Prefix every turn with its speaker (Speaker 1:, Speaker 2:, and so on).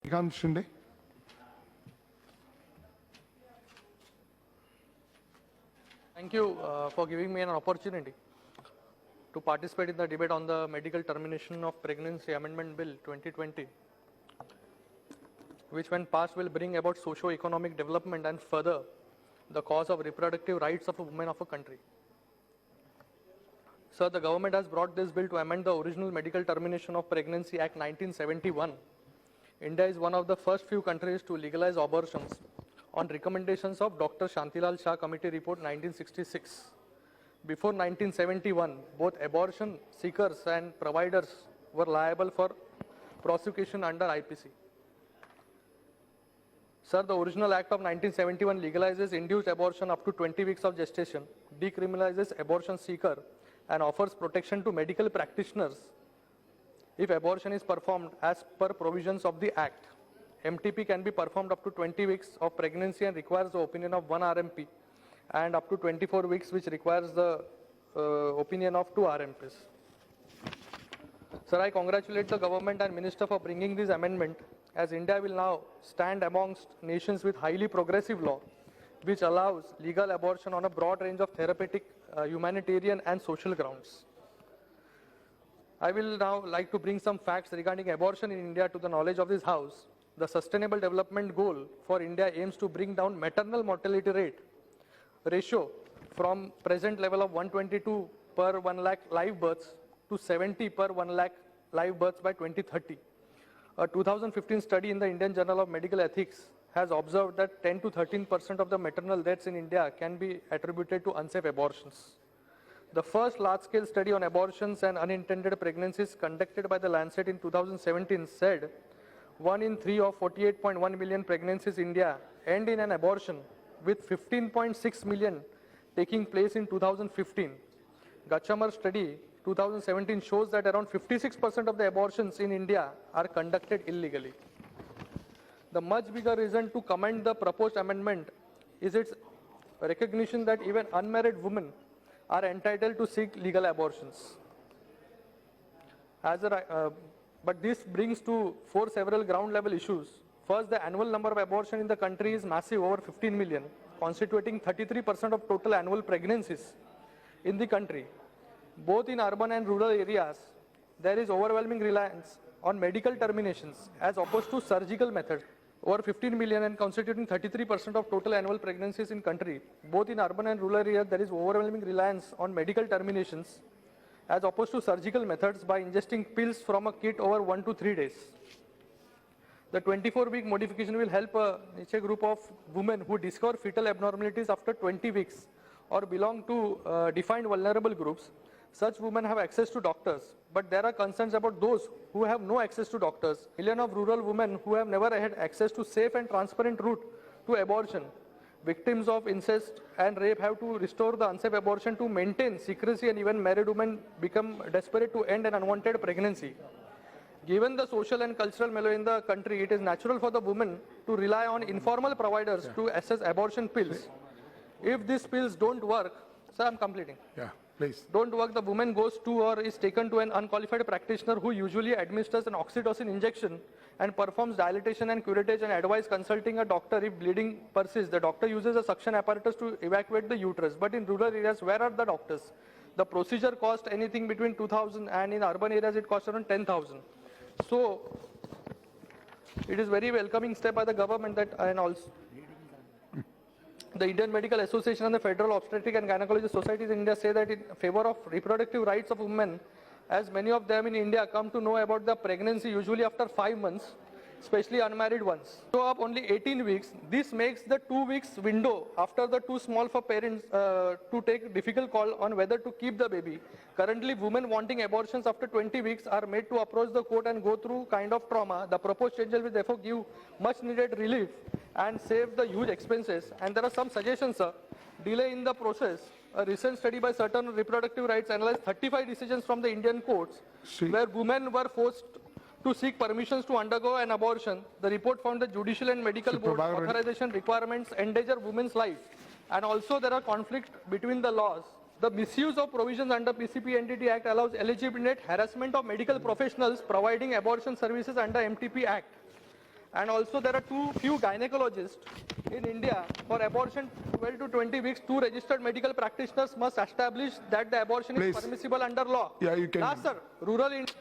Speaker 1: Shrikant Shinde.
Speaker 2: Thank you for giving me an opportunity to participate in the debate on the Medical Termination of Pregnancy Amendment Bill 2020, which when passed will bring about socio-economic development and further the cause of reproductive rights of women of a country. Sir, the government has brought this bill to amend the original Medical Termination of Pregnancy Act 1971. India is one of the first few countries to legalize abortions on recommendations of Dr. Shantilal Shah Committee Report 1966. Before 1971, both abortion seekers and providers were liable for prosecution under IPC. Sir, the original act of 1971 legalizes induced abortion up to 20 weeks of gestation, decriminalizes abortion seeker, and offers protection to medical practitioners if abortion is performed as per provisions of the act. MTP can be performed up to 20 weeks of pregnancy and requires the opinion of one RMP, and up to 24 weeks which requires the opinion of two RMPs. Sir, I congratulate the government and minister for bringing this amendment, as India will now stand amongst nations with highly progressive law, which allows legal abortion on a broad range of therapeutic, humanitarian and social grounds. I will now like to bring some facts regarding abortion in India to the knowledge of this House. The Sustainable Development Goal for India aims to bring down maternal mortality rate ratio from present level of 122 per 1 lakh live births to 70 per 1 lakh live births by 2030. A 2015 study in the Indian Journal of Medical Ethics has observed that 10 to 13% of the maternal deaths in India can be attributed to unsafe abortions. The first large-scale study on abortions and unintended pregnancies conducted by the Lancet in 2017 said 1 in 3 of 48.1 million pregnancies in India end in an abortion, with 15.6 million taking place in 2015. Gachamar study 2017 shows that around 56% of the abortions in India are conducted illegally. The much bigger reason to commend the proposed amendment is its recognition that even unmarried women are entitled to seek legal abortions. But this brings to several ground level issues. First, the annual number of abortions in the country is massive, over 15 million, constituting 33% of total annual pregnancies in the country. Both in urban and rural areas, there is overwhelming reliance on medical terminations as opposed to surgical methods. Over 15 million and constituting 33% of total annual pregnancies in country. Both in urban and rural areas, there is overwhelming reliance on medical terminations as opposed to surgical methods by ingesting pills from a kit over 1 to 3 days. The 24-week modification will help a niche group of women who discover fetal abnormalities after 20 weeks or belong to defined vulnerable groups. Such women have access to doctors, but there are concerns about those who have no access to doctors. Millions of rural women who have never had access to safe and transparent route to abortion. Victims of incest and rape have to restore the unsafe abortion to maintain secrecy, and even married women become desperate to end an unwanted pregnancy. Given the social and cultural milieu in the country, it is natural for the women to rely on informal providers to assess abortion pills. If these pills don't work, sir, I'm completing.
Speaker 1: Yeah, please.
Speaker 2: Don't work, the woman goes to or is taken to an unqualified practitioner who usually administers an oxytocin injection and performs dilatation and curettage and advise consulting a doctor if bleeding persists. The doctor uses a suction apparatus to evacuate the uterus. But in rural areas, where are the doctors? The procedure costs anything between 2,000 and in urban areas it costs around 10,000. So it is very welcoming step by the government that, and also the Indian Medical Association and the Federal Obstetric and Gynecology Societies in India say that in favor of reproductive rights of women, as many of them in India come to know about the pregnancy usually after 5 months, especially unmarried ones. So up only 18 weeks, this makes the 2 weeks window after the too small for parents to take difficult call on whether to keep the baby. Currently, women wanting abortions after 20 weeks are made to approach the court and go through kind of trauma. The proposed changes will therefore give much needed relief and save the huge expenses. And there are some suggestions, sir. Delay in the process. A recent study by certain reproductive rights analyzed 35 decisions from the Indian courts where women were forced to seek permissions to undergo an abortion. The report found that judicial and medical board authorization requirements endanger women's life. And also there are conflicts between the laws. The misuse of provisions under PCP NDT Act allows eligibility harassment of medical professionals providing abortion services under MTP Act. And also there are few gynecologists in India. For abortion 12 to 20 weeks, 2 registered medical practitioners must establish that the abortion
Speaker 1: Please.
Speaker 2: is permissible under law.
Speaker 1: Yeah, you can.
Speaker 2: Last, sir, rural India.